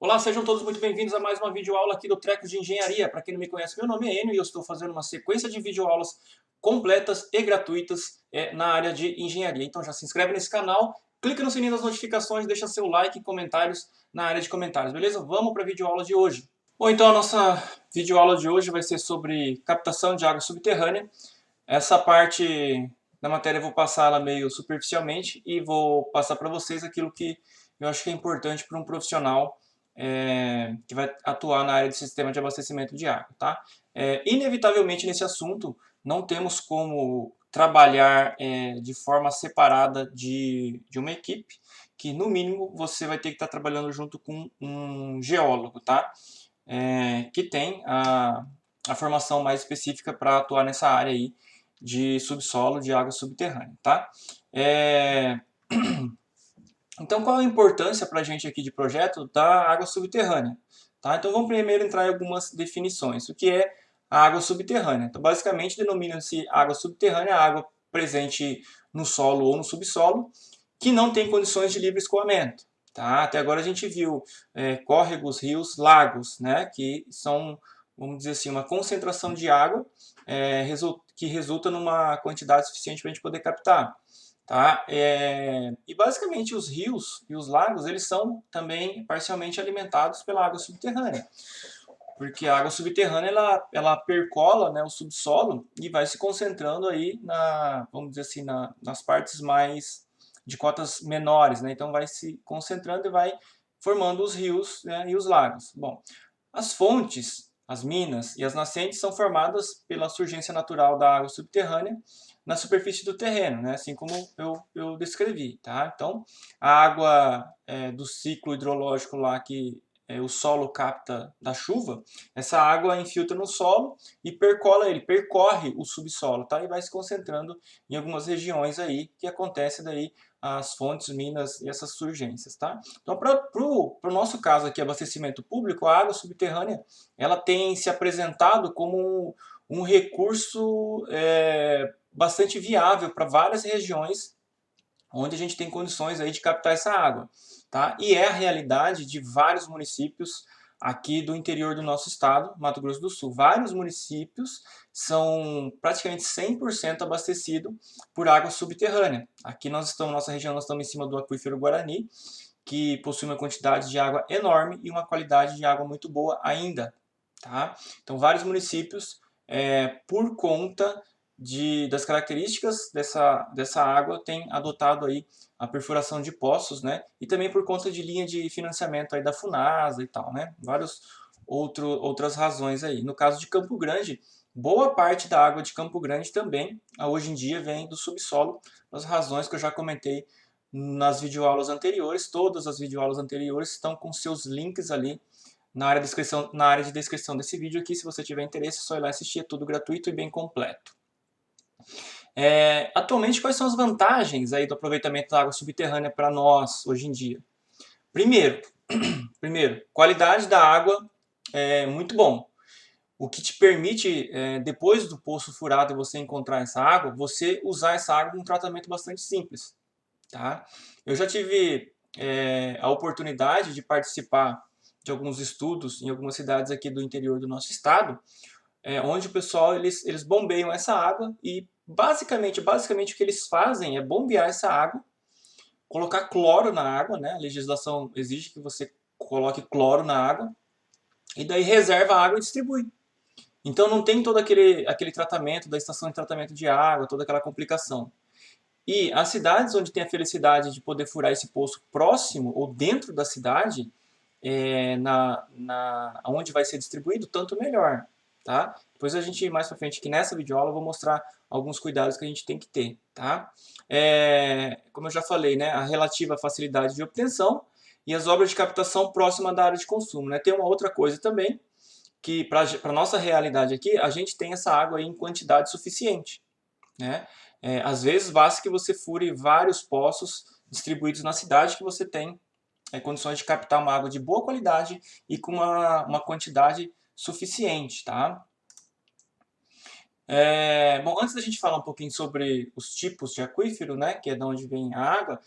Olá, sejam todos muito bem-vindos a mais uma videoaula aqui do Trecos de Engenharia. Para quem não me conhece, meu nome é Enio e eu estou fazendo uma sequência de videoaulas completas e gratuitas na área de engenharia. Então já se inscreve nesse canal, clica no sininho das notificações, deixa seu like e comentários na área de comentários, beleza? Vamos para a videoaula de hoje. Bom, então a nossa videoaula de hoje vai ser sobre captação de água subterrânea. Essa parte da matéria eu vou passar ela meio superficialmente e vou passar para vocês aquilo que eu acho que é importante para um profissional que vai atuar na área de sistema de abastecimento de água. Tá? Inevitavelmente nesse assunto não temos como trabalhar de forma separada de uma equipe, que no mínimo você vai ter que estar trabalhando junto com um geólogo, tá? Que tem a formação mais específica para atuar nessa área aí de subsolo, de água subterrânea, tá? Então, qual a importância para a gente aqui de projeto da água subterrânea? Tá? Então, vamos primeiro entrar em algumas definições. O que é a água subterrânea? Então, basicamente, denomina-se água subterrânea a água presente no solo ou no subsolo, que não tem condições de livre escoamento. Tá? Até agora a gente viu córregos, rios, lagos, né? Que são, vamos dizer assim, uma concentração de água que resulta numa quantidade suficiente para a gente poder captar. Tá? E basicamente os rios e os lagos eles são também parcialmente alimentados pela água subterrânea, porque a água subterrânea ela percola, né, o subsolo e vai se concentrando aí vamos dizer assim, nas partes mais de cotas menores, né? Então vai se concentrando e vai formando os rios, né, e os lagos. Bom, as fontes, as minas e as nascentes são formadas pela surgência natural da água subterrânea na superfície do terreno, né? Assim como eu descrevi. Tá? Então, a água do ciclo hidrológico lá que o solo capta da chuva, essa água infiltra no solo e percola ele, percorre o subsolo, tá? E vai se concentrando em algumas regiões aí que acontece daí as fontes, minas e essas surgências, tá? Então, para o nosso caso aqui, abastecimento público, a água subterrânea, ela tem se apresentado como um recurso bastante viável para várias regiões onde a gente tem condições aí de captar essa água. Tá? E é a realidade de vários municípios aqui do interior do nosso estado, Mato Grosso do Sul. Vários municípios são praticamente 100% abastecidos por água subterrânea. Aqui nossa região, nós estamos em cima do aquífero Guarani, que possui uma quantidade de água enorme e uma qualidade de água muito boa ainda. Tá? Então, vários municípios, por conta das características dessa água, têm adotado aí a perfuração de poços, né? E também por conta de linha de financiamento aí da Funasa e tal, né? Várias outras razões aí. No caso de Campo Grande, boa parte da água de Campo Grande também, hoje em dia, vem do subsolo, as razões que eu já comentei nas videoaulas anteriores. Todas as videoaulas anteriores estão com seus links ali na área de descrição desse vídeo aqui. Se você tiver interesse, é só ir lá assistir, é tudo gratuito e bem completo. Atualmente, quais são as vantagens aí do aproveitamento da água subterrânea para nós hoje em dia? Primeiro, qualidade da água é muito bom. O que te permite, depois do poço furado e você encontrar essa água, você usar essa água com um tratamento bastante simples. Tá? Eu já tive a oportunidade de participar de alguns estudos em algumas cidades aqui do interior do nosso estado, onde o pessoal eles bombeiam essa água e basicamente o que eles fazem é bombear essa água, colocar cloro na água, né? A legislação exige que você coloque cloro na água e daí reserva a água e distribui. Então não tem todo aquele tratamento da estação de tratamento de água, toda aquela complicação. E as cidades onde tem a felicidade de poder furar esse poço próximo ou dentro da cidade, onde vai ser distribuído, tanto melhor. Tá? Depois a gente, mais para frente, aqui nessa videoaula, eu vou mostrar alguns cuidados que a gente tem que ter. Tá? Como eu já falei, né, a relativa facilidade de obtenção e as obras de captação próxima da área de consumo. Né? Tem uma outra coisa também, que para a nossa realidade aqui, a gente tem essa água aí em quantidade suficiente. Né? Às vezes basta que você fure vários poços distribuídos na cidade que você tem condições de captar uma água de boa qualidade e com uma quantidade suficiente. Tá? Bom, antes da gente falar um pouquinho sobre os tipos de aquífero, né, que é de onde vem a água,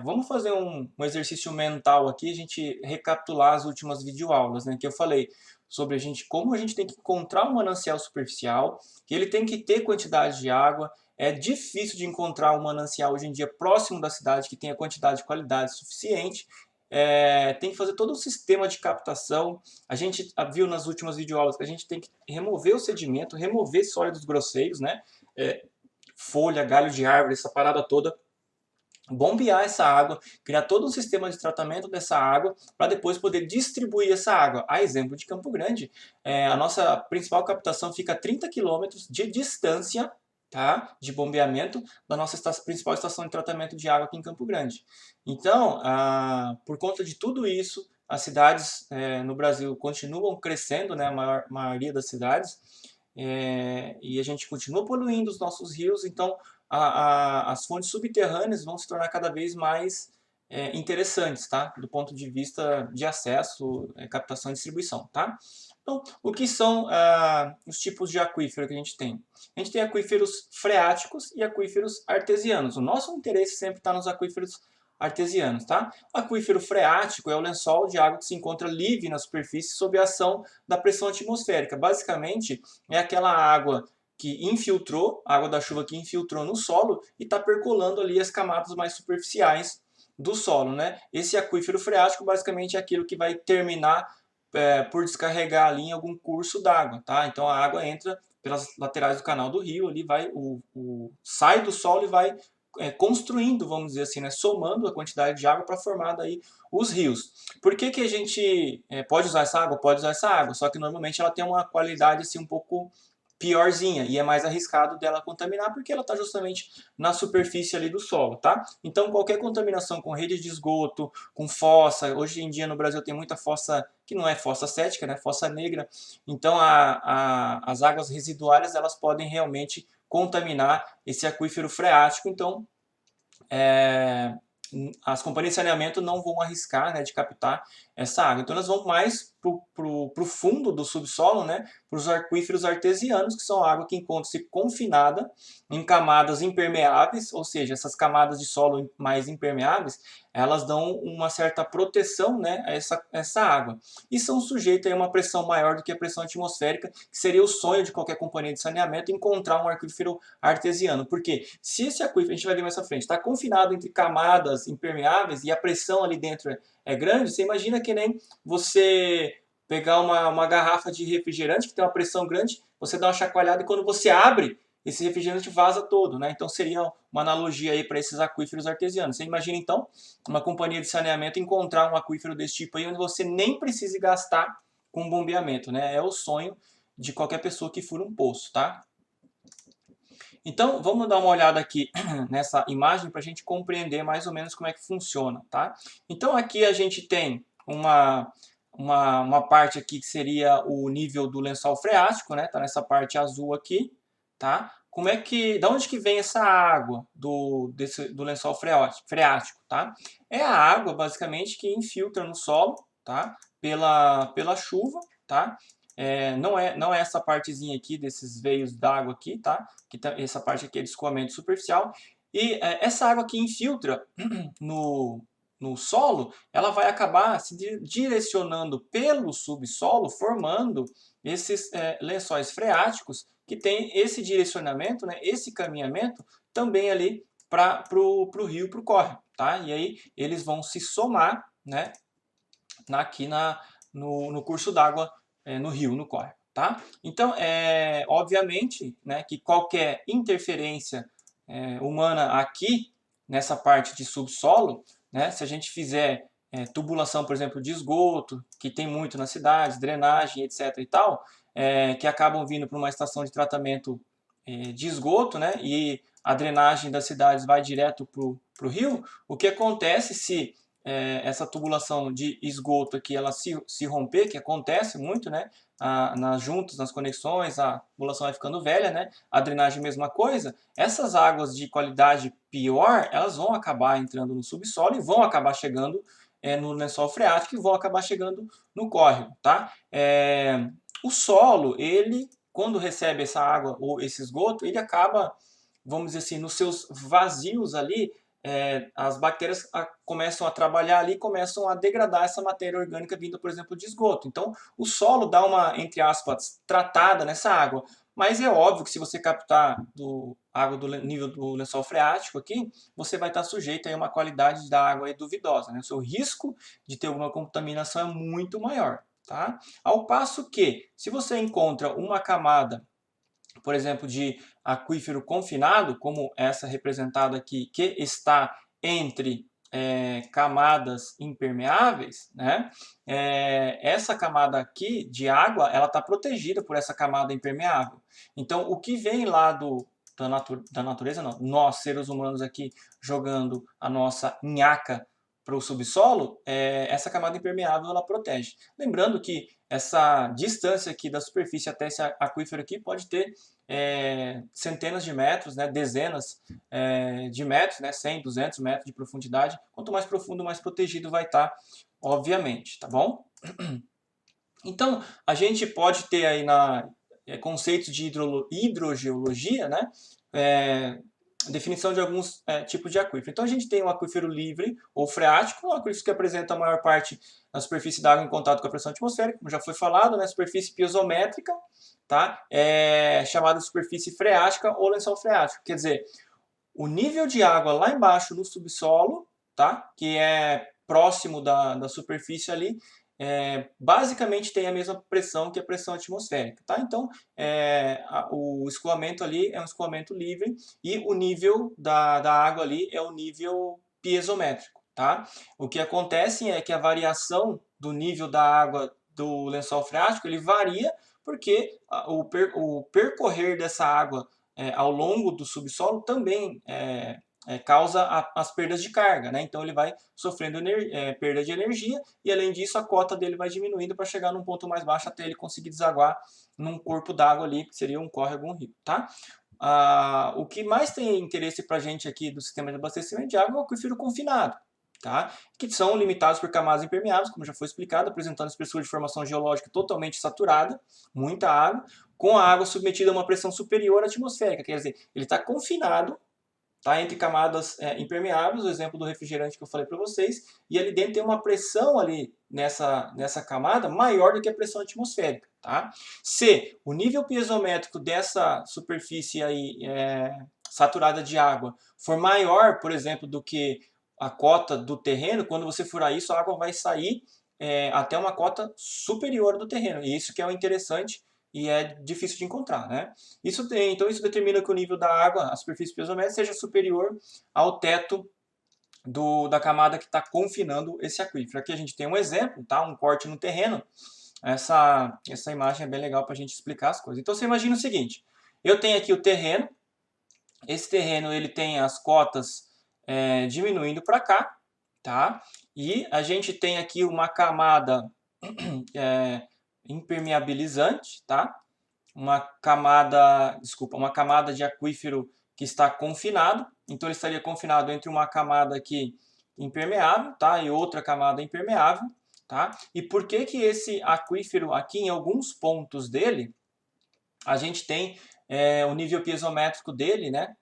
Vamos fazer um exercício mental aqui, a gente recapitular as últimas videoaulas, né, que eu falei sobre como a gente tem que encontrar um manancial superficial, que ele tem que ter quantidade de água. É difícil de encontrar um manancial hoje em dia próximo da cidade que tenha quantidade de qualidade suficiente. Tem que fazer todo o sistema de captação. A gente viu nas últimas videoaulas que a gente tem que remover o sedimento, remover sólidos grosseiros, né? Folha, galho de árvore, essa parada toda, bombear essa água, criar todo um sistema de tratamento dessa água para depois poder distribuir essa água. A exemplo de Campo Grande, a nossa principal captação fica a 30 quilômetros de distância, tá, de bombeamento da nossa principal estação de tratamento de água aqui em Campo Grande. Então, por conta de tudo isso, as cidades no Brasil continuam crescendo, né, a maioria das cidades, e a gente continua poluindo os nossos rios, então as fontes subterrâneas vão se tornar cada vez mais interessantes, tá? Do ponto de vista de acesso, captação e distribuição, tá? Então, o que são os tipos de aquífero que a gente tem? A gente tem aquíferos freáticos e aquíferos artesianos. O nosso interesse sempre está nos aquíferos artesianos, tá? O aquífero freático é o lençol de água que se encontra livre na superfície sob a ação da pressão atmosférica. Basicamente, é aquela água que infiltrou, a água da chuva que infiltrou no solo e está percolando ali as camadas mais superficiais do solo, né? Esse aquífero freático basicamente é aquilo que vai terminar por descarregar ali em algum curso d'água, tá? Então a água entra pelas laterais do canal do rio, ali sai do solo e vai construindo, vamos dizer assim, né? Somando a quantidade de água para formar daí os rios. Por que a gente pode usar essa água? Pode usar essa água, só que normalmente ela tem uma qualidade assim um pouco piorzinha e é mais arriscado dela contaminar porque ela está justamente na superfície ali do solo, tá? Então qualquer contaminação com rede de esgoto, com fossa, hoje em dia no Brasil tem muita fossa que não é fossa cética, né? Fossa negra. Então as águas residuárias elas podem realmente contaminar esse aquífero freático. Então as companhias de saneamento não vão arriscar, né, de captar essa água. Então nós vamos mais para o fundo do subsolo, né, para os aquíferos artesianos, que são a água que encontra-se confinada em camadas impermeáveis, ou seja, essas camadas de solo mais impermeáveis, elas dão uma certa proteção, né, a essa água. E são sujeitas a uma pressão maior do que a pressão atmosférica, que seria o sonho de qualquer companhia de saneamento encontrar um aquífero artesiano. Porque se esse aquífero, a gente vai ver mais à frente, está confinado entre camadas impermeáveis e a pressão ali dentro é grande, você imagina que nem você pegar uma garrafa de refrigerante que tem uma pressão grande, você dá uma chacoalhada e quando você abre, esse refrigerante vaza todo, né? Então seria uma analogia aí para esses aquíferos artesianos. Você imagina então uma companhia de saneamento encontrar um aquífero desse tipo aí onde você nem precise gastar com bombeamento, né? É o sonho de qualquer pessoa que fura um poço, tá? Então, vamos dar uma olhada aqui nessa imagem para a gente compreender mais ou menos como é que funciona, tá? Então, aqui a gente tem uma parte aqui que seria o nível do lençol freático, né? Tá nessa parte azul aqui, tá? Da onde que vem essa água do lençol freático, tá? É a água, basicamente, que infiltra no solo, tá? Pela chuva, tá? Não é essa partezinha aqui desses veios d'água aqui, tá? Essa parte aqui é de escoamento superficial. E essa água que infiltra no solo, ela vai acabar se direcionando pelo subsolo, formando esses lençóis freáticos que tem esse direcionamento, né, esse caminhamento também ali para o rio, para o córrego, tá? E aí eles vão se somar, né, aqui no curso d'água, no rio, no córrego, tá? Então, obviamente, né, que qualquer interferência humana aqui nessa parte de subsolo, né, se a gente fizer tubulação, por exemplo, de esgoto, que tem muito nas cidades, drenagem, etc. e tal, que acabam vindo para uma estação de tratamento de esgoto, né, e a drenagem das cidades vai direto para o rio, o que acontece se essa tubulação de esgoto aqui ela se romper, que acontece muito, né, nas juntas, nas conexões, a tubulação vai ficando velha, né, a drenagem mesma coisa, essas águas de qualidade pior, elas vão acabar entrando no subsolo e vão acabar chegando no lençol freático e vão acabar chegando no córrego, tá? O solo, ele, quando recebe essa água ou esse esgoto, ele acaba, vamos dizer assim, nos seus vazios ali, as bactérias começam a trabalhar ali, começam a degradar essa matéria orgânica vinda, por exemplo, de esgoto. Então, o solo dá uma, entre aspas, tratada nessa água. Mas é óbvio que se você captar água do nível do lençol freático aqui, você vai estar sujeito a uma qualidade da água aí duvidosa, né? O seu risco de ter alguma contaminação é muito maior, tá? Ao passo que, se você encontra uma camada, por exemplo, de aquífero confinado, como essa representada aqui, que está entre camadas impermeáveis, né? Essa camada aqui de água, ela está protegida por essa camada impermeável. Então, o que vem lá da natureza, não, nós, seres humanos aqui, jogando a nossa nhaca para o subsolo, essa camada impermeável ela protege. Lembrando que essa distância aqui da superfície até esse aquífero aqui pode ter centenas de metros, né, dezenas de metros, né, 100, 200 metros de profundidade. Quanto mais profundo, mais protegido vai estar, obviamente, tá bom? Então, a gente pode ter aí conceitos de hidrogeologia, né, definição de alguns tipos de aquífero. Então, a gente tem um aquífero livre ou freático, um aquífero que apresenta a maior parte da superfície da água em contato com a pressão atmosférica, como já foi falado, né, superfície piezométrica, tá? Chamada superfície freática ou lençol freático. Quer dizer, o nível de água lá embaixo no subsolo, tá? Que é próximo da superfície ali, basicamente tem a mesma pressão que a pressão atmosférica, tá? Então, o escoamento ali é um escoamento livre e o nível da água ali é o nível piezométrico, tá? O que acontece é que a variação do nível da água do lençol freático, ele varia porque o percorrer dessa água ao longo do subsolo também causa as perdas de carga, né? Então ele vai sofrendo perda de energia e além disso a cota dele vai diminuindo para chegar num ponto mais baixo até ele conseguir desaguar num corpo d'água ali, que seria um córrego ou um rio, tá? O que mais tem interesse para a gente aqui do sistema de abastecimento de água é o aquífero confinado, tá? Que são limitados por camadas impermeáveis, como já foi explicado, apresentando espessura de formação geológica totalmente saturada, muita água, com a água submetida a uma pressão superior à atmosférica, quer dizer, ele está confinado, tá, entre camadas impermeáveis, o exemplo do refrigerante que eu falei para vocês, e ali dentro tem uma pressão ali nessa camada maior do que a pressão atmosférica. Tá? Se o nível piezométrico dessa superfície aí, saturada de água for maior, por exemplo, do que a cota do terreno, quando você furar isso, a água vai sair até uma cota superior do terreno. E isso que é o interessante e é difícil de encontrar, né? Então isso determina que o nível da água, a superfície piezométrica, seja superior ao teto da camada que está confinando esse aquífero. Aqui a gente tem um exemplo, tá? Um corte no terreno. Essa imagem é bem legal para a gente explicar as coisas. Então você imagina o seguinte, eu tenho aqui o terreno, esse terreno ele tem as cotas diminuindo para cá, tá? E a gente tem aqui uma camada impermeabilizante, tá? Uma camada de aquífero que está confinado. Então ele estaria confinado entre uma camada aqui impermeável, tá? E outra camada impermeável, tá? E por que que esse aquífero aqui em alguns pontos dele a gente tem o nível piezométrico dele, né?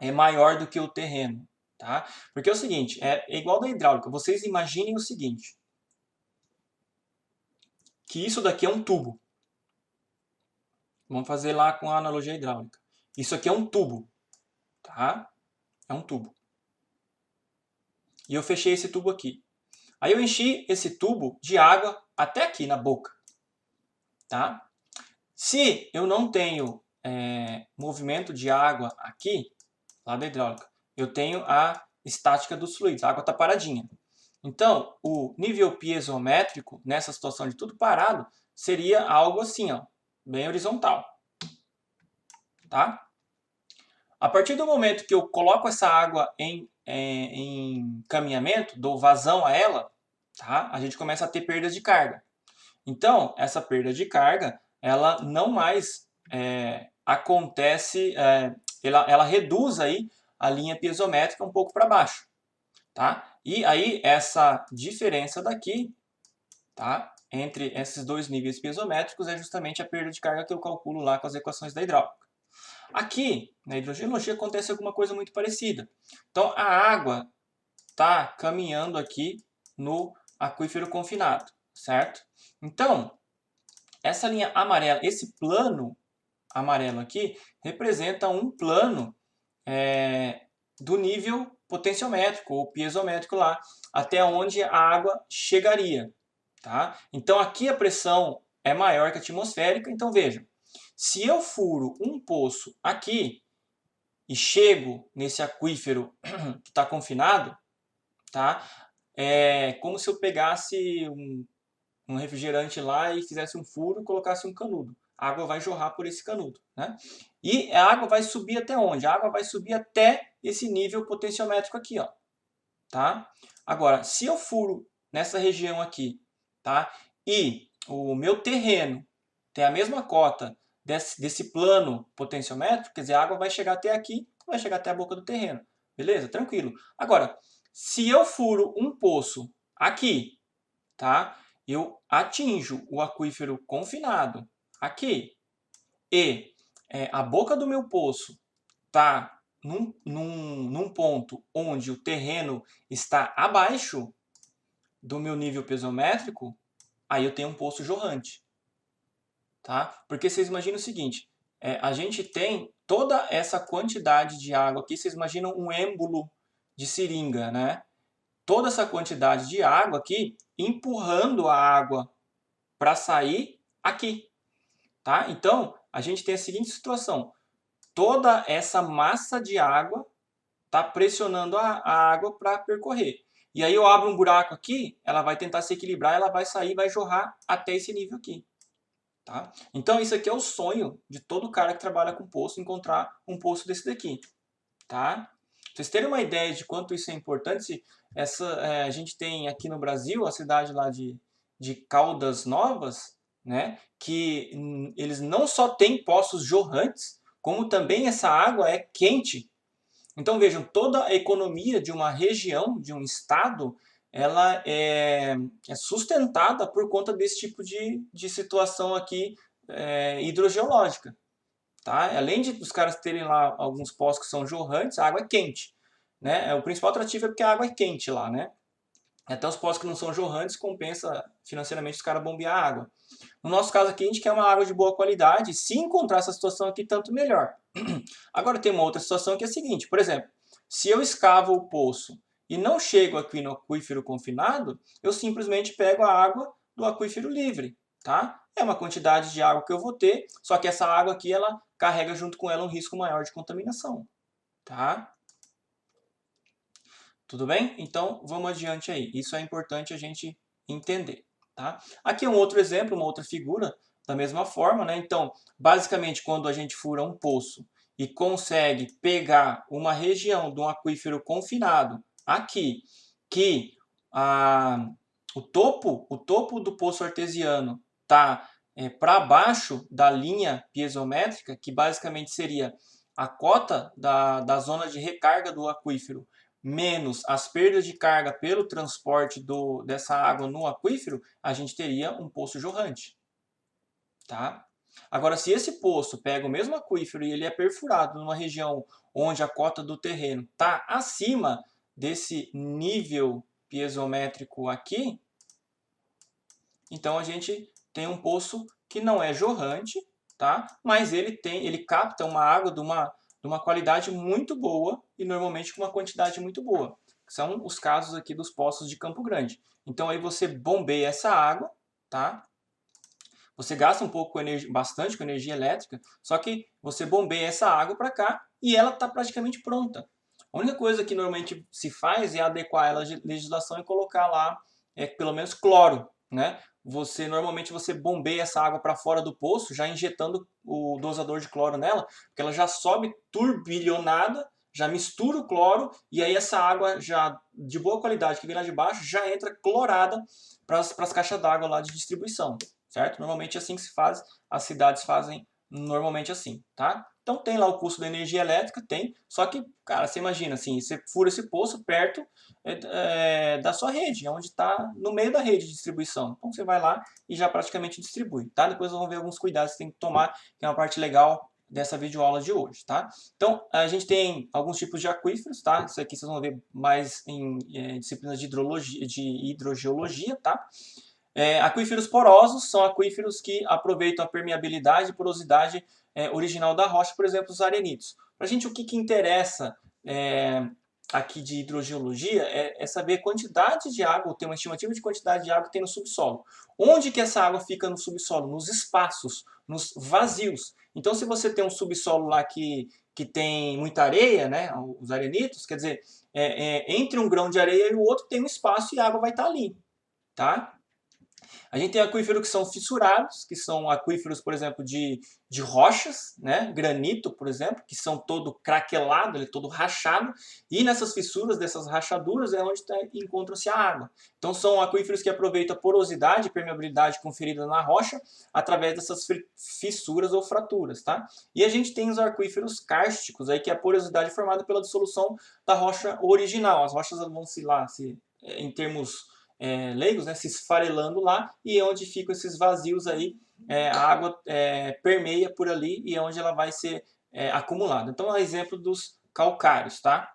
É maior do que o terreno, tá? Porque é o seguinte, é igual da hidráulica. Vocês imaginem o seguinte, que isso daqui é um tubo. Vamos fazer lá com a analogia hidráulica. Isso aqui é um tubo, tá? É um tubo. E eu fechei esse tubo aqui. Aí eu enchi esse tubo de água até aqui na boca, tá? Se eu não tenho movimento de água aqui, lá da hidráulica, eu tenho a estática dos fluidos, a água está paradinha. Então, o nível piezométrico, nessa situação de tudo parado, seria algo assim, ó, bem horizontal. Tá? A partir do momento que eu coloco essa água em caminhamento, dou vazão a ela, tá? A gente começa a ter perdas de carga. Então, essa perda de carga, ela não mais acontece, ela reduz aí a linha piezométrica um pouco para baixo, tá? E aí essa diferença daqui, tá? Entre esses dois níveis piezométricos é justamente a perda de carga que eu calculo lá com as equações da hidráulica. Aqui, na hidrogeologia, acontece alguma coisa muito parecida. Então, a água está caminhando aqui no aquífero confinado, certo? Então, essa linha amarela, esse plano amarelo aqui, representa um plano do nível potenciométrico ou piezométrico lá, até onde a água chegaria. Tá? Então aqui a pressão é maior que a atmosférica, então veja, se eu furo um poço aqui e chego nesse aquífero que está confinado, tá? É como se eu pegasse um refrigerante lá e fizesse um furo e colocasse um canudo. A água vai jorrar por esse canudo. Né? E a água vai subir até onde? A água vai subir até esse nível potenciométrico aqui. Ó, tá? Agora, se eu furo nessa região aqui, tá? E o meu terreno tem a mesma cota desse plano potenciométrico, quer dizer, a água vai chegar até aqui, vai chegar até a boca do terreno. Beleza? Tranquilo. Agora, se eu furo um poço aqui, tá? Eu atinjo o aquífero confinado aqui e a boca do meu poço está num ponto onde o terreno está abaixo do meu nível piezométrico, aí eu tenho um poço jorrante. Tá? Porque vocês imaginam o seguinte, a gente tem toda essa quantidade de água aqui, vocês imaginam um êmbolo de seringa, né? Toda essa quantidade de água aqui empurrando a água para sair aqui, tá? Então, a gente tem a seguinte situação, toda essa massa de água está pressionando a água para percorrer. E aí eu abro um buraco aqui, ela vai tentar se equilibrar, ela vai sair, vai jorrar até esse nível aqui. Tá? Então isso aqui é o sonho de todo cara que trabalha com poço, encontrar um poço desse daqui. Tá? Pra vocês terem uma ideia de quanto isso é importante, a gente tem aqui no Brasil a cidade lá de Caldas Novas, né, que eles não só têm poços jorrantes, como também essa água é quente. Então vejam, toda a economia de uma região, de um estado, ela é sustentada por conta desse tipo de situação aqui hidrogeológica. Tá? Além de os caras terem lá alguns poços que são jorrantes, a água é quente. Né? O principal atrativo é porque a água é quente lá. Né? Até os poços que não são jorrantes compensa financeiramente os caras bombear a água. No nosso caso aqui, a gente quer uma água de boa qualidade. Se encontrar essa situação aqui, tanto melhor. Agora tem uma outra situação que é a seguinte, por exemplo, se eu escavo o poço e não chego aqui no aquífero confinado, eu simplesmente pego a água do aquífero livre, tá? É uma quantidade de água que eu vou ter, só que essa água aqui, ela carrega junto com ela um risco maior de contaminação, tá? Tudo bem? Então, vamos adiante aí. Isso é importante a gente entender, tá? Aqui é um outro exemplo, uma outra figura, da mesma forma, né? Então, basicamente, quando a gente fura um poço e consegue pegar uma região de um aquífero confinado aqui, que o topo do poço artesiano está para baixo da linha piezométrica, que basicamente seria a cota da zona de recarga do aquífero, menos as perdas de carga pelo transporte dessa água no aquífero, a gente teria um poço jorrante. Tá? Agora, se esse poço pega o mesmo aquífero e ele é perfurado numa região onde a cota do terreno está acima desse nível piezométrico aqui, então a gente tem um poço que não é jorrante, tá? Mas ele capta uma água de uma qualidade muito boa e normalmente com uma quantidade muito boa. São os casos aqui dos poços de Campo Grande. Então aí você bombeia essa água, tá? Você gasta um pouco bastante com energia elétrica, só que você bombeia essa água para cá e ela está praticamente pronta. A única coisa que normalmente se faz é adequar a legislação e colocar lá pelo menos cloro, né? Normalmente você bombeia essa água para fora do poço, já injetando o dosador de cloro nela, porque ela já sobe turbilhonada, já mistura o cloro e aí essa água já de boa qualidade que vem lá de baixo já entra clorada para as caixas d'água lá de distribuição, certo? Normalmente é assim que se faz, as cidades fazem normalmente assim, tá? Então tem lá o custo da energia elétrica, tem, só que, cara, você imagina assim, você fura esse poço perto da sua rede, onde está no meio da rede de distribuição. Então você vai lá e já praticamente distribui, tá? Depois vamos ver alguns cuidados que você tem que tomar, que é uma parte legal dessa videoaula de hoje, tá? Então, a gente tem alguns tipos de aquíferos, tá? Isso aqui vocês vão ver mais em disciplinas de hidrogeologia, tá? Aquíferos porosos são aquíferos que aproveitam a permeabilidade e porosidade original da rocha, por exemplo, os arenitos. Para a gente, o que interessa aqui de hidrogeologia é saber a quantidade de água, ou ter uma estimativa de quantidade de água que tem no subsolo. Onde que essa água fica no subsolo? Nos espaços, nos vazios. Então, se você tem um subsolo lá que tem muita areia, né, os arenitos, quer dizer, entre um grão de areia e o outro tem um espaço e a água vai estar ali, tá? A gente tem aquíferos que são fissurados, que são aquíferos, por exemplo, de rochas, né? Granito, por exemplo, que são todo craquelado, ele é todo rachado, e nessas fissuras, dessas rachaduras, é onde encontra-se a água. Então são aquíferos que aproveitam a porosidade e permeabilidade conferida na rocha através dessas fissuras ou fraturas, tá? E a gente tem os aquíferos kársticos, aí, que é a porosidade formada pela dissolução da rocha original. As rochas vão em termos leigos, né, se esfarelando lá, e é onde ficam esses vazios aí, a água permeia por ali e é onde ela vai ser acumulada. Então, é um exemplo dos calcários, tá?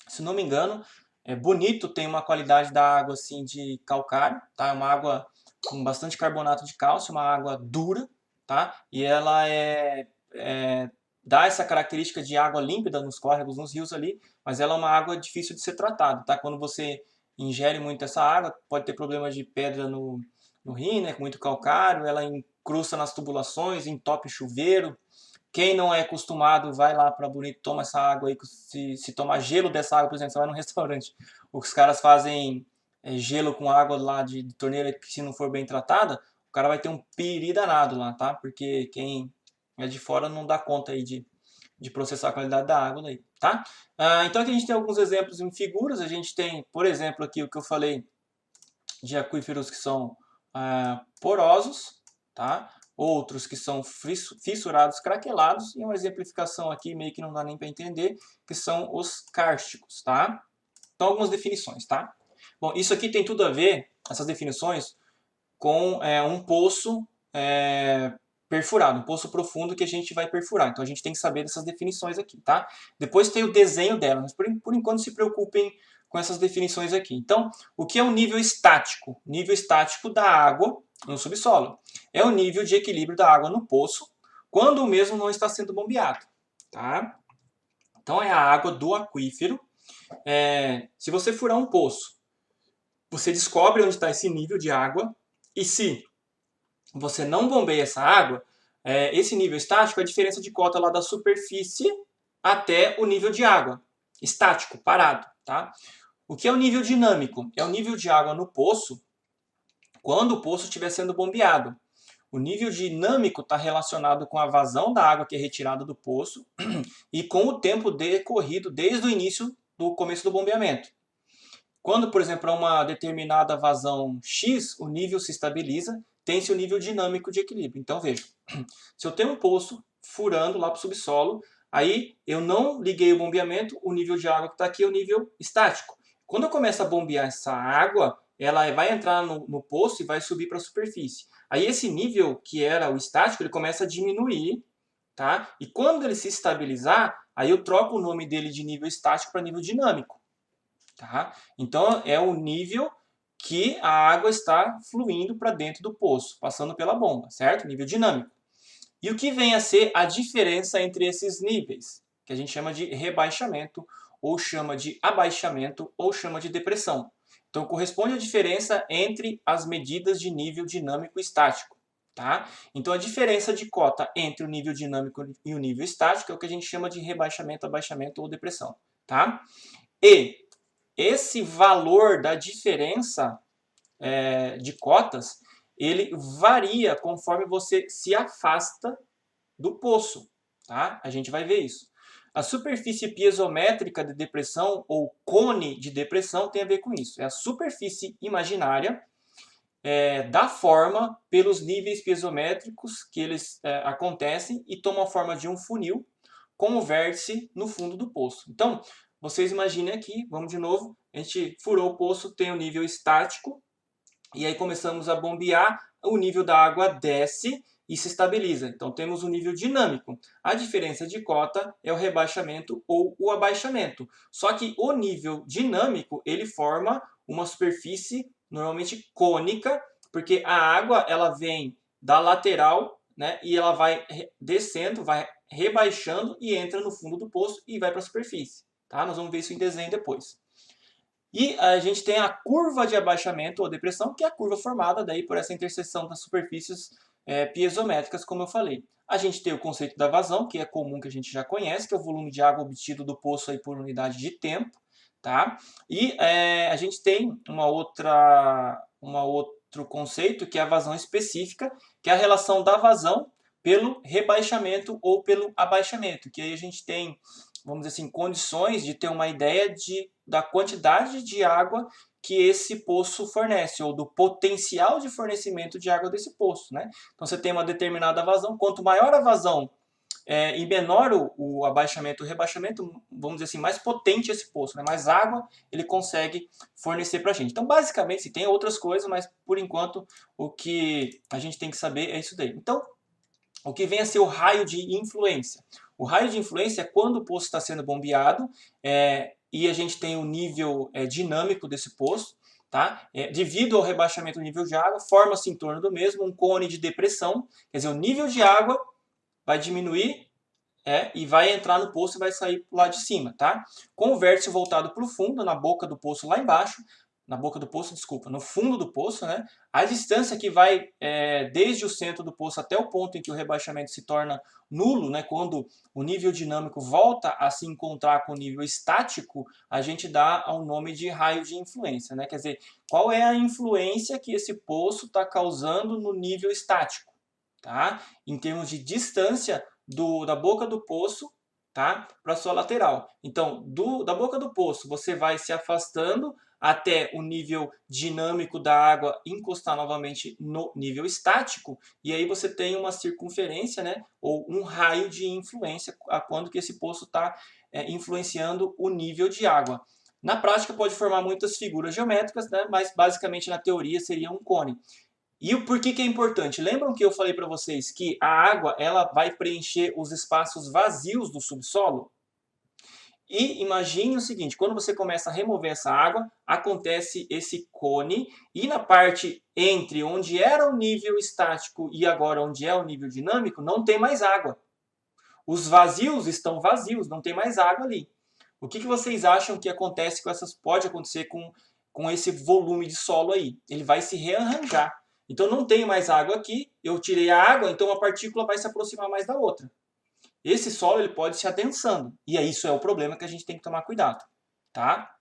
Se não me engano, Bonito tem uma qualidade da água assim de calcário, tá? É uma água com bastante carbonato de cálcio, uma água dura, tá? E ela dá essa característica de água límpida nos córregos, nos rios ali, mas ela é uma água difícil de ser tratada, tá? Quando você ingere muito essa água, pode ter problemas de pedra no rim, né, com muito calcário, ela incrusta nas tubulações, entope chuveiro. Quem não é acostumado, vai lá para Bonito, toma essa água aí, se tomar gelo dessa água, por exemplo, você vai num restaurante, os caras fazem gelo com água lá de torneira que, se não for bem tratada, o cara vai ter um piri danado lá, tá? Porque quem é de fora não dá conta aí de processar a qualidade da água daí, tá? Então aqui a gente tem alguns exemplos em figuras. A gente tem, por exemplo, aqui o que eu falei de aquíferos que são porosos, tá? Outros que são fissurados, craquelados, e uma exemplificação aqui meio que não dá nem para entender, que são os kársticos, tá? Então algumas definições, tá? Bom, isso aqui tem tudo a ver, essas definições, com um poço perfurado, um poço profundo que a gente vai perfurar. Então a gente tem que saber dessas definições aqui, tá? Depois tem o desenho delas, mas por enquanto se preocupem com essas definições aqui. Então, o que é o nível estático? Nível estático da água no subsolo. É o nível de equilíbrio da água no poço quando o mesmo não está sendo bombeado, tá? Então é a água do aquífero. Se você furar um poço, você descobre onde está esse nível de água, e se você não bombeia essa água, esse nível estático é a diferença de cota lá da superfície até o nível de água. Estático, parado, tá? O que é o nível dinâmico? É o nível de água no poço quando o poço estiver sendo bombeado. O nível dinâmico está relacionado com a vazão da água que é retirada do poço e com o tempo decorrido desde o início do começo do bombeamento. Quando, por exemplo, é uma determinada vazão X, o nível se estabiliza, tem-se o nível dinâmico de equilíbrio. Então, veja, se eu tenho um poço furando lá para o subsolo, aí eu não liguei o bombeamento, o nível de água que está aqui é o nível estático. Quando eu começo a bombear essa água, ela vai entrar no poço e vai subir para a superfície. Aí esse nível, que era o estático, ele começa a diminuir, tá? E quando ele se estabilizar, aí eu troco o nome dele de nível estático para nível dinâmico. Tá? Então é o nível que a água está fluindo para dentro do poço, passando pela bomba, certo? Nível dinâmico. E o que vem a ser a diferença entre esses níveis, que a gente chama de rebaixamento, ou chama de abaixamento, ou chama de depressão. Então corresponde à diferença entre as medidas de nível dinâmico e estático. Tá? Então a diferença de cota entre o nível dinâmico e o nível estático é o que a gente chama de rebaixamento, abaixamento ou depressão. Tá? E esse valor da diferença de cotas, ele varia conforme você se afasta do poço, tá? A gente vai ver isso. A superfície piezométrica de depressão, ou cone de depressão, tem a ver com isso. É a superfície imaginária da forma pelos níveis piezométricos que eles acontecem e tomam a forma de um funil com o vértice no fundo do poço. Então, vocês imaginem aqui, vamos de novo, a gente furou o poço, tem o nível estático, e aí começamos a bombear, o nível da água desce, e se estabiliza. Então temos o nível dinâmico. A diferença de cota é o rebaixamento ou o abaixamento. Só que o nível dinâmico, ele forma uma superfície normalmente cônica, porque a água ela vem da lateral, né, e ela vai descendo, vai rebaixando e entra no fundo do poço e vai para a superfície. Tá? Nós vamos ver isso em desenho depois. E a gente tem a curva de abaixamento ou depressão, que é a curva formada daí por essa interseção das superfícies piezométricas, como eu falei. A gente tem o conceito da vazão, que é comum, que a gente já conhece, que é o volume de água obtido do poço aí por unidade de tempo. Tá? E a gente tem um outro conceito, que é a vazão específica, que é a relação da vazão pelo rebaixamento ou pelo abaixamento, que aí a gente tem, vamos dizer assim, condições de ter uma ideia da quantidade de água que esse poço fornece, ou do potencial de fornecimento de água desse poço. Né? Então você tem uma determinada vazão, quanto maior a vazão e menor o abaixamento, o rebaixamento, vamos dizer assim, mais potente esse poço, né? Mais água ele consegue fornecer para a gente. Então, basicamente, tem outras coisas, mas por enquanto o que a gente tem que saber é isso daí. Então, o que vem a ser o raio de influência? O raio de influência é quando o poço está sendo bombeado e a gente tem o nível dinâmico desse poço. Tá? Devido ao rebaixamento do nível de água, forma-se em torno do mesmo um cone de depressão, quer dizer, o nível de água vai diminuir e vai entrar no poço e vai sair lá de cima, tá? Com o vértice voltado para o fundo, na boca do poço lá embaixo, no fundo do poço, né? A distância que vai desde o centro do poço até o ponto em que o rebaixamento se torna nulo, né? Quando o nível dinâmico volta a se encontrar com o nível estático, a gente dá ao nome de raio de influência, né? Quer dizer, qual é a influência que esse poço está causando no nível estático, tá? Em termos de distância da boca do poço, tá? Para a sua lateral. Então, da boca do poço, você vai se afastando até o nível dinâmico da água encostar novamente no nível estático, e aí você tem uma circunferência, né, ou um raio de influência a quando que esse poço está influenciando o nível de água. Na prática pode formar muitas figuras geométricas, né, mas basicamente na teoria seria um cone. E o porquê que é importante? Lembram que eu falei para vocês que a água ela vai preencher os espaços vazios do subsolo? E imagine o seguinte, quando você começa a remover essa água, acontece esse cone e na parte entre onde era o nível estático e agora onde é o nível dinâmico, não tem mais água. Os vazios estão vazios, não tem mais água ali. O que vocês acham que acontece pode acontecer com esse volume de solo aí? Ele vai se rearranjar. Então não tem mais água aqui, eu tirei a água, então a partícula vai se aproximar mais da outra. Esse solo ele pode se adensando, e isso é o problema que a gente tem que tomar cuidado. Tá?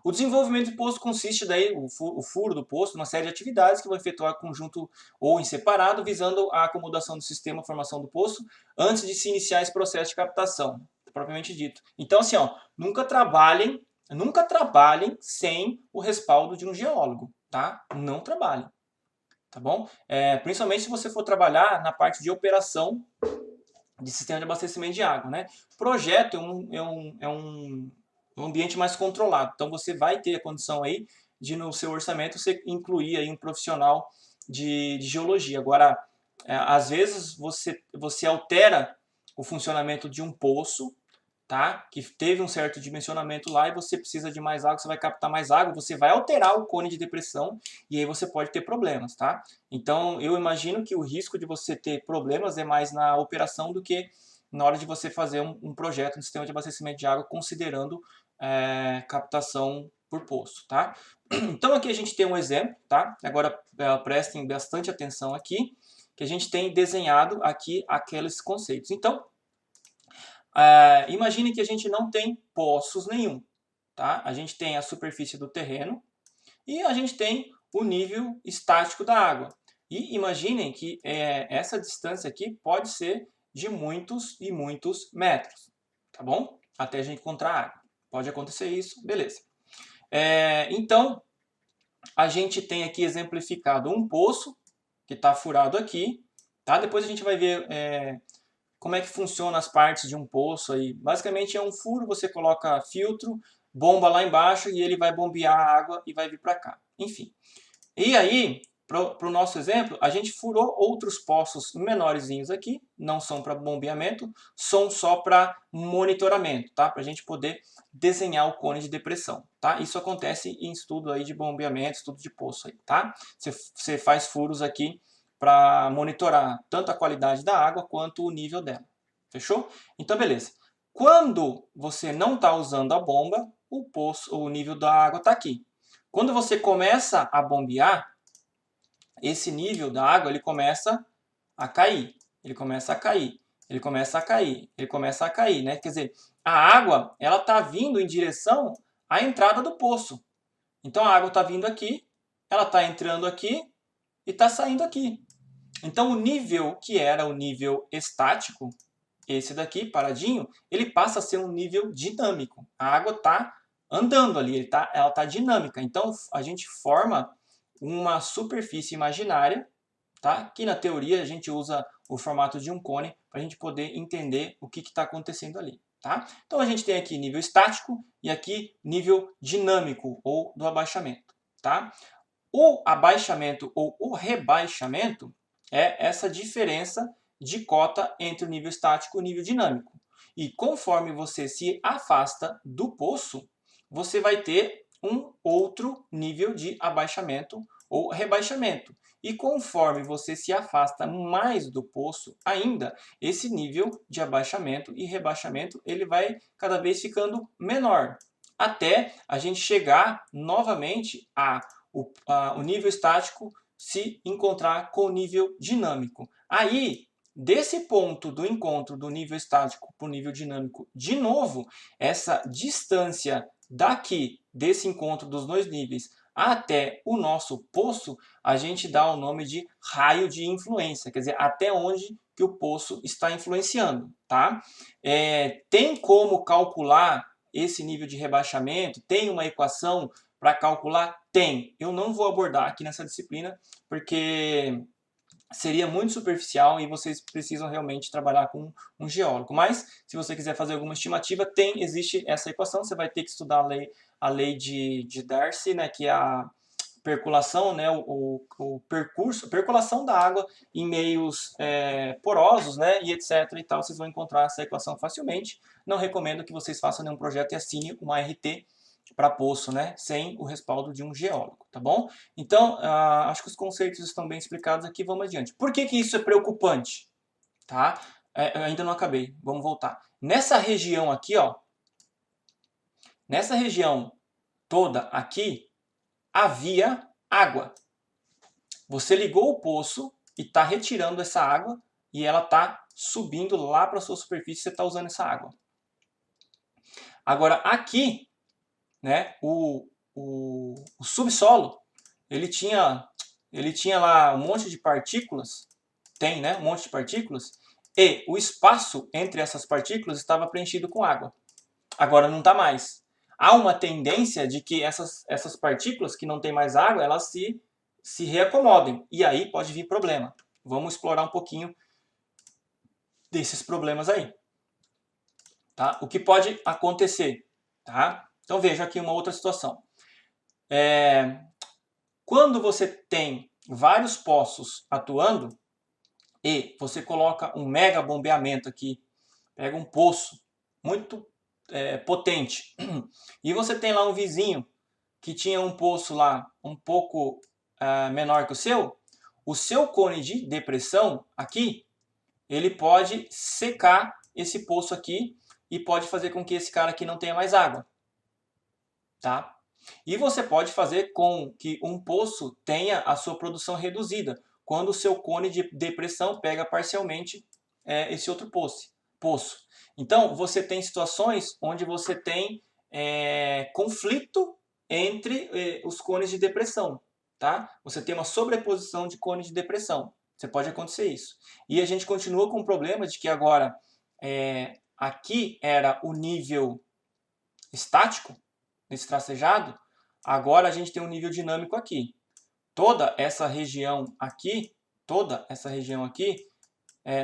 O desenvolvimento de poço consiste daí, o furo do poço, uma série de atividades que vão efetuar conjunto ou em separado, visando a acomodação do sistema, a formação do poço, antes de se iniciar esse processo de captação, propriamente dito. Então, assim, nunca trabalhem sem o respaldo de um geólogo, tá? Não trabalhem, tá bom? Principalmente se você for trabalhar na parte de operação de sistema de abastecimento de água, né? Projeto é um ambiente mais controlado. Então você vai ter a condição aí de no seu orçamento você incluir aí um profissional de geologia. Agora, às vezes você altera o funcionamento de um poço, tá? Que teve um certo dimensionamento lá e você precisa de mais água, você vai captar mais água, você vai alterar o cone de depressão e aí você pode ter problemas, tá? Então eu imagino que o risco de você ter problemas é mais na operação do que na hora de você fazer um projeto, um sistema de abastecimento de água considerando captação por poço, tá? Então aqui a gente tem um exemplo, tá? Agora prestem bastante atenção aqui, que a gente tem desenhado aqui aqueles conceitos. Então, imagine que a gente não tem poços nenhum, tá? A gente tem a superfície do terreno e a gente tem o nível estático da água. E imaginem que essa distância aqui pode ser de muitos e muitos metros, tá bom? Até a gente encontrar água. Pode acontecer isso, beleza. Então, a gente tem aqui exemplificado um poço que está furado aqui, tá? Depois a gente vai ver como é que funciona as partes de um poço aí. Basicamente é um furo, você coloca filtro, bomba lá embaixo e ele vai bombear a água e vai vir para cá. Enfim. E aí, para o nosso exemplo, a gente furou outros poços menorzinhos aqui, não são para bombeamento, são só para monitoramento, tá? Para a gente poder desenhar o cone de depressão, tá? Isso acontece em estudo aí de bombeamento, estudo de poço aí, tá? Você faz furos aqui para monitorar tanto a qualidade da água quanto o nível dela, fechou? Então, beleza. Quando você não está usando a bomba, o nível da água está aqui. Quando você começa a bombear, esse nível da água ele começa a cair, ele começa a cair, ele começa a cair, ele começa a cair, né? Quer dizer, a água ela está vindo em direção à entrada do poço. Então a água está vindo aqui, ela está entrando aqui e está saindo aqui. Então o nível que era o nível estático, esse daqui paradinho, ele passa a ser um nível dinâmico. A água está andando ali, ela está dinâmica. Então a gente forma uma superfície imaginária, tá? Que na teoria a gente usa o formato de um cone para a gente poder entender o que está acontecendo ali. Tá? Então a gente tem aqui nível estático e aqui nível dinâmico ou do abaixamento. Tá? O abaixamento ou o rebaixamento é essa diferença de cota entre o nível estático e o nível dinâmico. E conforme você se afasta do poço, você vai ter um outro nível de abaixamento ou rebaixamento. E conforme você se afasta mais do poço ainda, esse nível de abaixamento e rebaixamento ele vai cada vez ficando menor, até a gente chegar novamente o nível estático se encontrar com o nível dinâmico. Aí, desse ponto do encontro do nível estático para o nível dinâmico, de novo, essa distância daqui, desse encontro dos dois níveis, até o nosso poço, a gente dá o nome de raio de influência, quer dizer, até onde que o poço está influenciando, tá? Tem como calcular esse nível de rebaixamento? Tem uma equação para calcular? Tem. Eu não vou abordar aqui nessa disciplina, porque seria muito superficial e vocês precisam realmente trabalhar com um geólogo. Mas, se você quiser fazer alguma estimativa, existe essa equação. Você vai ter que estudar a lei de Darcy, né, que é a percolação, né, o percurso, a percolação da água em meios porosos, né, e etc. e tal. Vocês vão encontrar essa equação facilmente. Não recomendo que vocês façam nenhum projeto e assinem uma RT para poço, né, sem o respaldo de um geólogo, tá bom? Então, acho que os conceitos estão bem explicados aqui, vamos adiante. Por que isso é preocupante? Tá? Eu ainda não acabei, vamos voltar. Nessa região aqui, ó, nessa região toda aqui, havia água. Você ligou o poço e está retirando essa água e ela está subindo lá para a sua superfície, você está usando essa água. Agora, aqui, né, o subsolo, ele tinha lá um monte de partículas, tem, né, um monte de partículas, e o espaço entre essas partículas estava preenchido com água. Agora não está mais. Há uma tendência de que essas partículas que não tem mais água, elas se reacomodem, e aí pode vir problema. Vamos explorar um pouquinho desses problemas aí. Tá? O que pode acontecer? Tá? Então veja aqui uma outra situação. Quando você tem vários poços atuando e você coloca um mega bombeamento aqui, pega um poço muito potente e você tem lá um vizinho que tinha um poço lá um pouco menor que o seu cone de depressão aqui, ele pode secar esse poço aqui e pode fazer com que esse cara aqui não tenha mais água. Tá? E você pode fazer com que um poço tenha a sua produção reduzida, quando o seu cone de depressão pega parcialmente esse outro poço. Então, você tem situações onde você tem conflito entre os cones de depressão. Tá? Você tem uma sobreposição de cones de depressão. Você pode acontecer isso. E a gente continua com o problema de que agora aqui era o nível estático, nesse tracejado, agora a gente tem um nível dinâmico aqui. Toda essa região aqui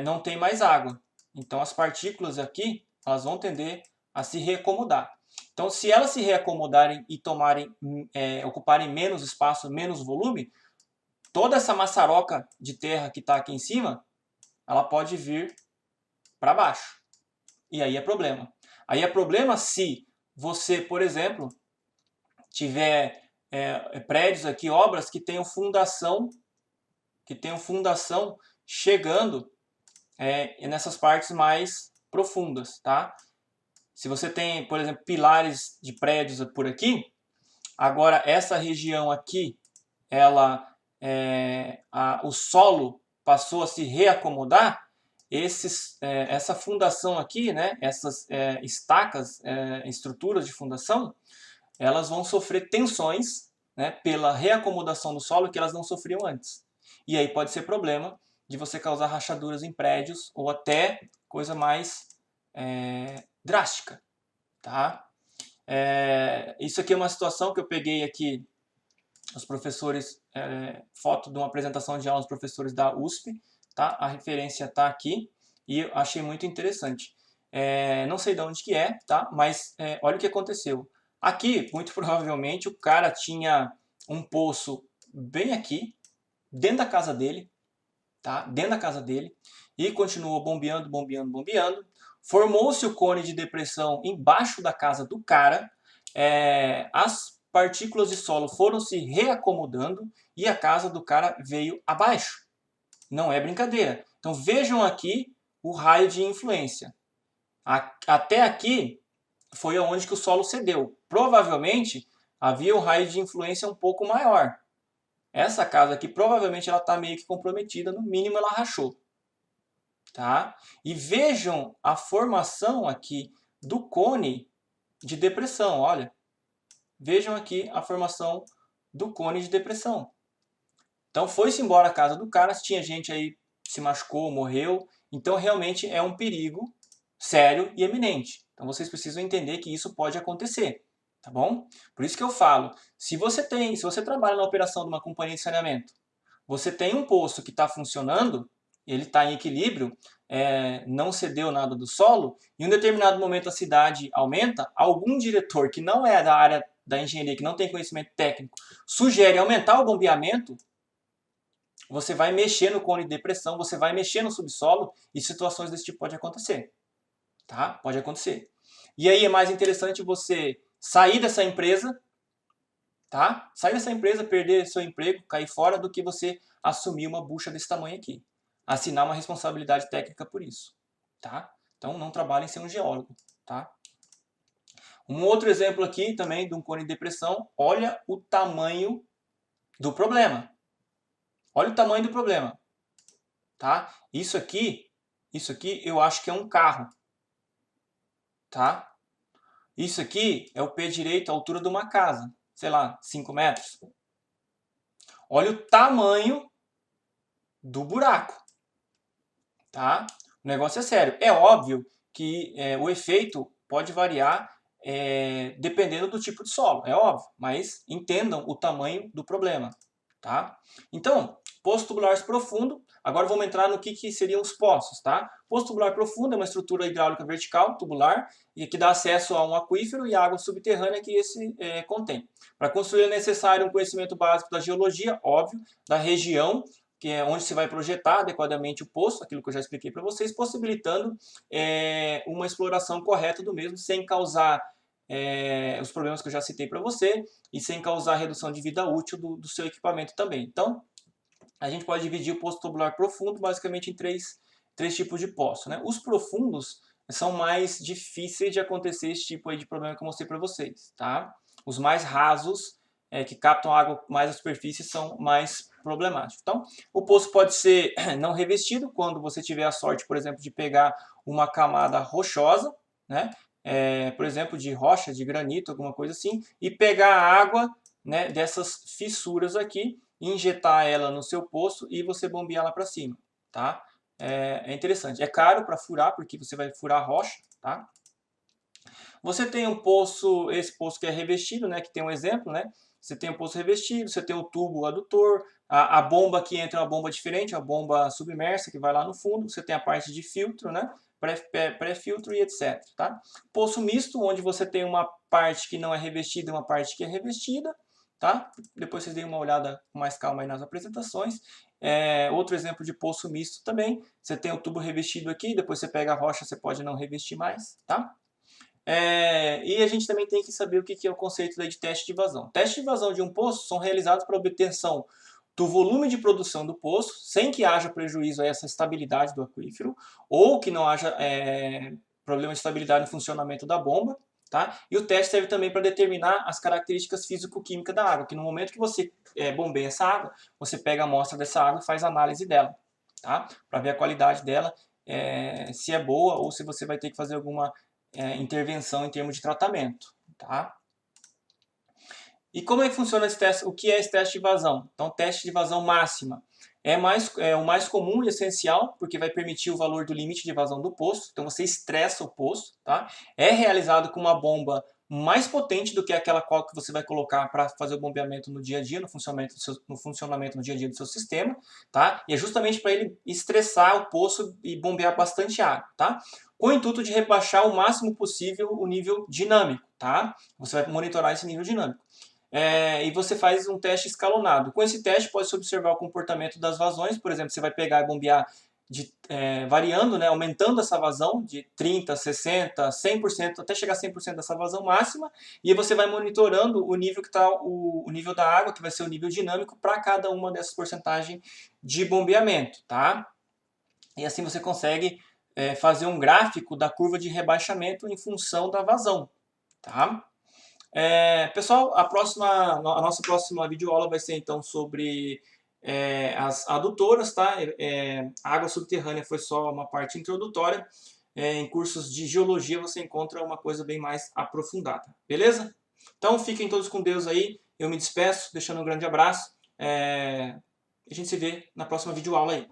não tem mais água. Então as partículas aqui, elas vão tender a se reacomodar. Então se elas se reacomodarem e ocuparem menos espaço, menos volume, toda essa maçaroca de terra que está aqui em cima, ela pode vir para baixo. E aí é problema. Aí é problema se você, por exemplo, tiver prédios aqui, obras que tenham fundação chegando nessas partes mais profundas, tá? Se você tem, por exemplo, pilares de prédios por aqui, agora essa região aqui, o solo passou a se reacomodar, essa fundação aqui, né, essas estacas, estruturas de fundação, elas vão sofrer tensões, né, pela reacomodação do solo que elas não sofriam antes. E aí pode ser problema de você causar rachaduras em prédios ou até coisa mais drástica, tá? Isso aqui é uma situação que eu peguei aqui os professores, foto de uma apresentação de aula dos professores da USP, tá? A referência está aqui e eu achei muito interessante. Não sei de onde que é, tá? Mas olha o que aconteceu. Aqui, muito provavelmente, o cara tinha um poço bem aqui, dentro da casa dele, tá? Dentro da casa dele, e continuou bombeando, bombeando, bombeando. Formou-se o cone de depressão embaixo da casa do cara, as partículas de solo foram se reacomodando e a casa do cara veio abaixo. Não é brincadeira. Então vejam aqui o raio de influência. Até aqui foi onde que o solo cedeu. Provavelmente havia um raio de influência um pouco maior. Essa casa aqui provavelmente ela está meio que comprometida, no mínimo ela rachou. Tá? E vejam a formação aqui do cone de depressão, olha. Vejam aqui a formação do cone de depressão. Então foi-se embora a casa do cara, tinha gente aí se machucou, morreu. Então realmente é um perigo sério e eminente. Então vocês precisam entender que isso pode acontecer, tá bom? Por isso que eu falo, se você trabalha na operação de uma companhia de saneamento, você tem um poço que está funcionando, ele está em equilíbrio, não cedeu nada do solo, e em um determinado momento a cidade aumenta, algum diretor que não é da área da engenharia, que não tem conhecimento técnico, sugere aumentar o bombeamento, você vai mexer no cone de depressão, você vai mexer no subsolo, e situações desse tipo podem acontecer. Tá? Pode acontecer. E aí é mais interessante você sair dessa empresa, tá? Sair dessa empresa, perder seu emprego, cair fora, do que você assumir uma bucha desse tamanho aqui. Assinar uma responsabilidade técnica por isso, tá? Então não trabalhem sem um geólogo, tá? Um outro exemplo aqui também de um cone de depressão, olha o tamanho do problema. Olha o tamanho do problema, tá? Isso aqui eu acho que é um carro, tá? Isso aqui é o pé direito, a altura de uma casa, sei lá, 5 metros. Olha o tamanho do buraco, tá? O negócio é sério. É óbvio que o efeito pode variar dependendo do tipo de solo, é óbvio, mas entendam o tamanho do problema, tá? Então, poço tubular profundo. Agora vamos entrar no que seriam os poços, tá? Poço tubular profundo é uma estrutura hidráulica vertical, tubular, e que dá acesso a um aquífero e água subterrânea que esse contém. Para construir é necessário um conhecimento básico da geologia, óbvio, da região, que é onde se vai projetar adequadamente o poço, aquilo que eu já expliquei para vocês, possibilitando uma exploração correta do mesmo, sem causar os problemas que eu já citei para você, e sem causar redução de vida útil do seu equipamento também. Então, a gente pode dividir o poço tubular profundo basicamente em três tipos de poço, né? Os profundos são mais difíceis de acontecer esse tipo aí de problema que eu mostrei para vocês, tá? Os mais rasos, que captam água mais à superfície, são mais problemáticos. Então, o poço pode ser não revestido, quando você tiver a sorte, por exemplo, de pegar uma camada rochosa, né? Por exemplo, de rocha, de granito, alguma coisa assim, e pegar a água, né, dessas fissuras aqui, injetar ela no seu poço e você bombear lá para cima, tá? É interessante. É caro para furar, porque você vai furar a rocha, tá? Você tem um poço, esse poço que é revestido, né, que tem um exemplo, né? Você tem um poço revestido, você tem o tubo adutor, a bomba que entra é uma bomba diferente, a bomba submersa que vai lá no fundo, você tem a parte de filtro, né? Pré-filtro e etc, tá? Poço misto, onde você tem uma parte que não é revestida e uma parte que é revestida, tá? Depois vocês deem uma olhada com mais calma aí nas apresentações. Outro exemplo de poço misto também, você tem o tubo revestido aqui, depois você pega a rocha, você pode não revestir mais, tá? E a gente também tem que saber o que é o conceito de teste de vazão. Testes de vazão de um poço são realizados para obtenção do volume de produção do poço, sem que haja prejuízo a essa estabilidade do aquífero, ou que não haja problema de estabilidade no funcionamento da bomba. Tá? E o teste serve também para determinar as características físico-químicas da água, que no momento que você bombeia essa água, você pega a amostra dessa água e faz a análise dela, tá? Para ver a qualidade dela, se é boa ou se você vai ter que fazer alguma intervenção em termos de tratamento. Tá? E como é que funciona esse teste? O que é esse teste de vazão? Então, teste de vazão máxima é o mais comum e essencial, porque vai permitir o valor do limite de vazão do poço. Então, você estressa o poço. Tá? É realizado com uma bomba mais potente do que aquela qual que você vai colocar para fazer o bombeamento no dia a dia, no funcionamento no dia a dia do seu sistema. Tá? E é justamente para ele estressar o poço e bombear bastante água. Tá? Com o intuito de rebaixar o máximo possível o nível dinâmico. Tá? Você vai monitorar esse nível dinâmico. E você faz um teste escalonado. Com esse teste pode-se observar o comportamento das vazões, por exemplo, você vai pegar e bombear variando, né, aumentando essa vazão de 30%, 60%, 100%, até chegar a 100% dessa vazão máxima, e aí você vai monitorando o nível que está o nível da água, que vai ser o nível dinâmico para cada uma dessas porcentagens de bombeamento, tá? E assim você consegue fazer um gráfico da curva de rebaixamento em função da vazão, tá? Pessoal, a nossa próxima videoaula vai ser então sobre as adutoras, tá? A água subterrânea foi só uma parte introdutória. Em cursos de geologia você encontra uma coisa bem mais aprofundada, beleza? Então fiquem todos com Deus aí. Eu me despeço, deixando um grande abraço. A gente se vê na próxima videoaula aí.